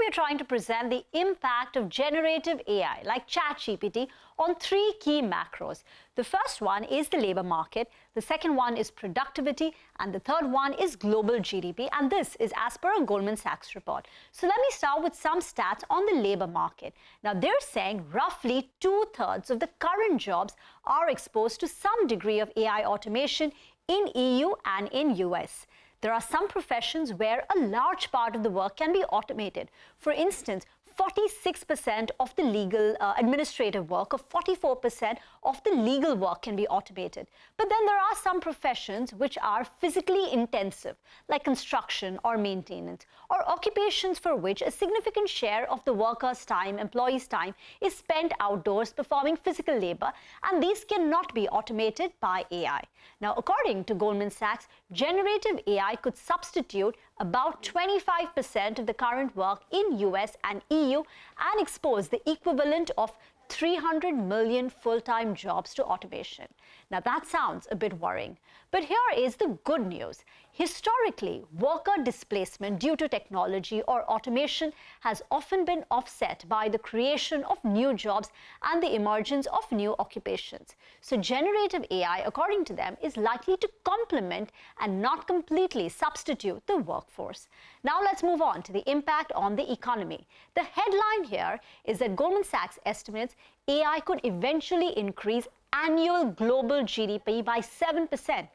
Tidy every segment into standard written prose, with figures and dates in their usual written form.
we're trying to present the impact of generative AI, like Chat GPT, on three key macros. The first one is the labor market, the second one is productivity, and the third one is global GDP, and this is as per a Goldman Sachs report. So let me start with some stats on the labor market. Now, they're saying roughly 2/3 of the current jobs are exposed to some degree of AI automation in EU and in US. There are some professions where a large part of the work can be automated. For instance, 46% of the legal administrative work, or 44% of the legal work can be automated. But then there are some professions which are physically intensive, like construction or maintenance, or occupations for which a significant share of the worker's time, employee's time, is spent outdoors performing physical labor, and these cannot be automated by AI. Now, according to Goldman Sachs, generative AI could substitute about 25% of the current work in US and EU and expose the equivalent of 300 million full-time jobs to automation. Now, that sounds a bit worrying, but here is the good news. Historically, worker displacement due to technology or automation has often been offset by the creation of new jobs and the emergence of new occupations. So generative AI, according to them, is likely to complement and not completely substitute the workforce. Now let's move on to the impact on the economy. The headline here is that Goldman Sachs estimates AI could eventually increase annual global GDP by 7%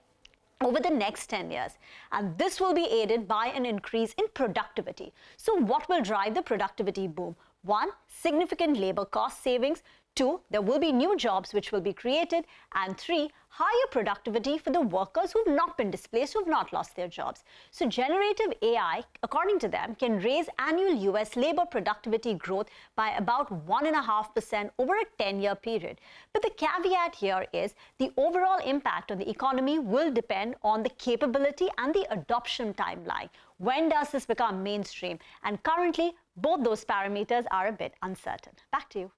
over the next 10 years. And this will be aided by an increase in productivity. So what will drive the productivity boom? 1, significant labor cost savings. 2, there will be new jobs which will be created. And 3, higher productivity for the workers who have not been displaced, who have not lost their jobs. So generative AI, according to them, can raise annual US labor productivity growth by about 1.5% over a 10-year period. But the caveat here is the overall impact on the economy will depend on the capability and the adoption timeline. When does this become mainstream? And currently, both those parameters are a bit uncertain. Back to you.